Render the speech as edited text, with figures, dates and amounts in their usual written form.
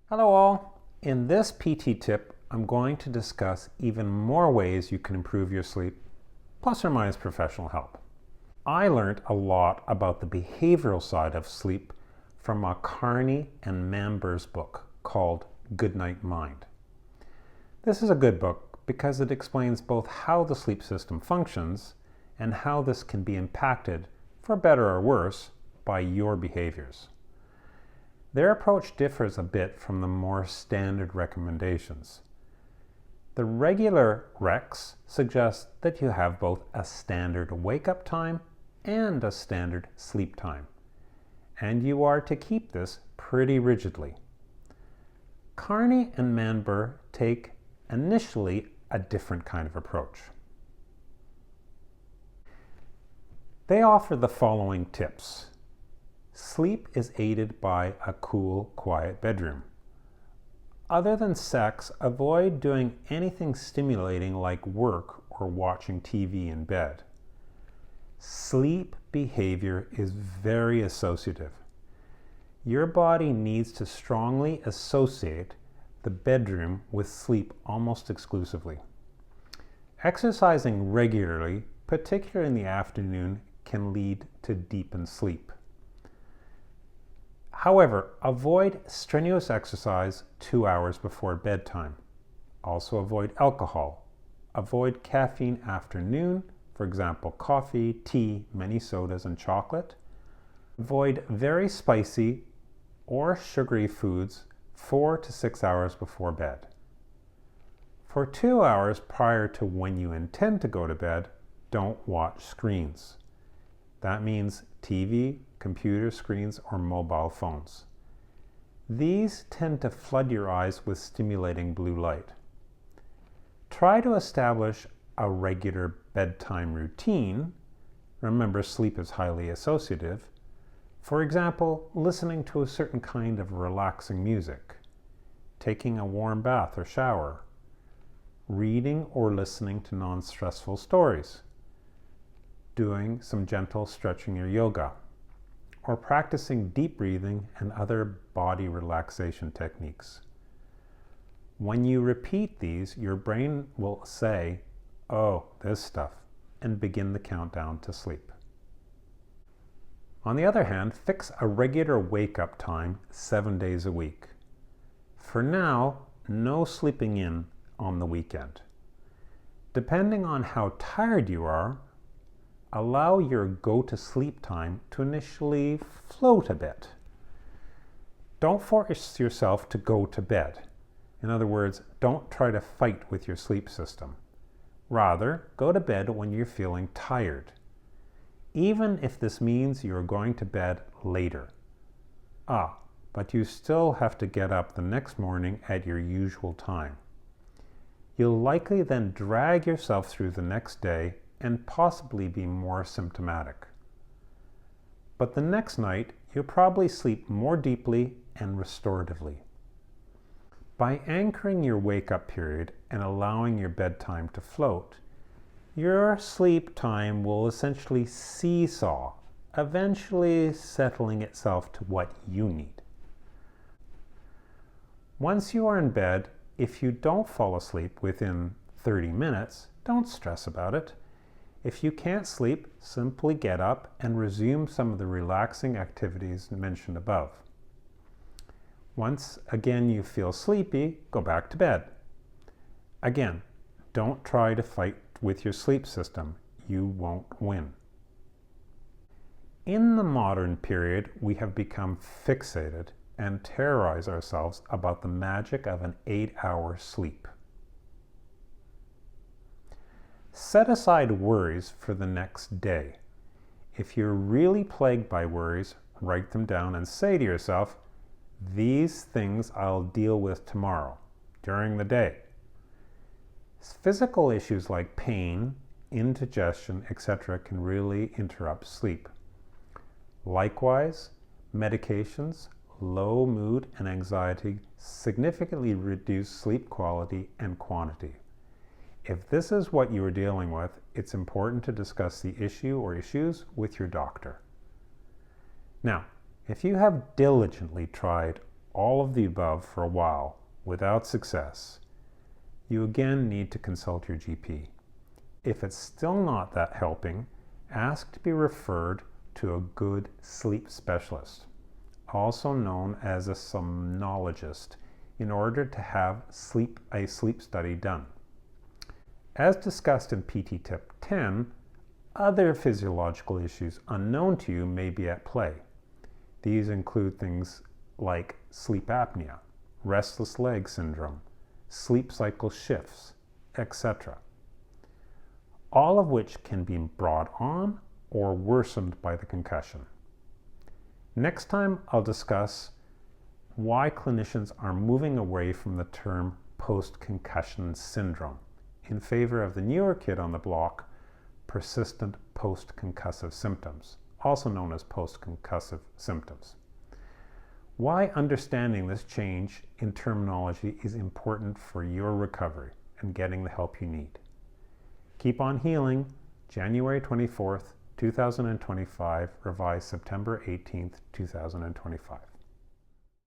Hello all. In this PT tip, I'm going to discuss even more ways you can improve your sleep, plus or minus professional help. I learned a lot about the behavioral side of sleep from a Carney and Mamber's book called Goodnight Mind. This is a good book because it explains both how the sleep system functions and how this can be impacted, for better or worse, by your behaviors. Their approach differs a bit from the more standard recommendations. The regular recs suggest that you have both a standard wake-up time and a standard sleep time, and you are to keep this pretty rigidly. Carney and Mamber take initially a different kind of approach. They offer the following tips. Sleep is aided by a cool, quiet bedroom. Other than sex, avoid doing anything stimulating like work or watching TV in bed. Sleep behavior is very associative. Your body needs to strongly associate the bedroom with sleep almost exclusively. Exercising regularly, particularly in the afternoon, can lead to deepened sleep. However, avoid strenuous exercise 2 hours before bedtime. Also avoid alcohol. Avoid caffeine after noon, for example, coffee, tea, many sodas, and chocolate. Avoid very spicy or sugary foods 4 to 6 hours before bed. For 2 hours prior to when you intend to go to bed, don't watch screens. That means TV, computer screens, or mobile phones. These tend to flood your eyes with stimulating blue light. Try to establish a regular bedtime routine. Remember, sleep is highly associative. For example, listening to a certain kind of relaxing music, taking a warm bath or shower, reading or listening to non-stressful stories, doing some gentle stretching or yoga, or practicing deep breathing and other body relaxation techniques. When you repeat these, your brain will say, "Oh, this stuff," and begin the countdown to sleep. On the other hand, fix a regular wake-up time 7 days a week. For now, no sleeping in on the weekend. Depending on how tired you are, allow your go-to-sleep time to initially float a bit. Don't force yourself to go to bed. In other words, don't try to fight with your sleep system. Rather, go to bed when you're feeling tired, even if this means you're going to bed later. But you still have to get up the next morning at your usual time. You'll likely then drag yourself through the next day and possibly be more symptomatic. But the next night, you'll probably sleep more deeply and restoratively. By anchoring your wake-up period and allowing your bedtime to float, your sleep time will essentially seesaw, eventually settling itself to what you need. Once you are in bed, if you don't fall asleep within 30 minutes, don't stress about it. If you can't sleep, simply get up and resume some of the relaxing activities mentioned above. Once again you feel sleepy, go back to bed. Again, don't try to fight with your sleep system. You won't win. In the modern period, we have become fixated and terrorize ourselves about the magic of an 8-hour sleep. Set aside worries for the next day. If you're really plagued by worries, write them down and say to yourself, "These things I'll deal with tomorrow, during the day." Physical issues like pain, indigestion, etc. can really interrupt sleep. Likewise, medications, low mood, and anxiety significantly reduce sleep quality and quantity. If this is what you are dealing with, it's important to discuss the issue or issues with your doctor. Now, if you have diligently tried all of the above for a while without success, you again need to consult your GP. If it's still not that helping, ask to be referred to a good sleep specialist, also known as a somnologist, in order to have a sleep study done. As discussed in PT Tip 10, other physiological issues unknown to you may be at play. These include things like sleep apnea, restless leg syndrome, sleep cycle shifts, etc. All of which can be brought on or worsened by the concussion. Next time, I'll discuss why clinicians are moving away from the term post-concussion syndrome in favor of the newer kid on the block, persistent post-concussive symptoms, also known as post-concussive symptoms. Why understanding this change in terminology is important for your recovery and getting the help you need. Keep on Healing, January 24th, 2025, revised September 18th, 2025.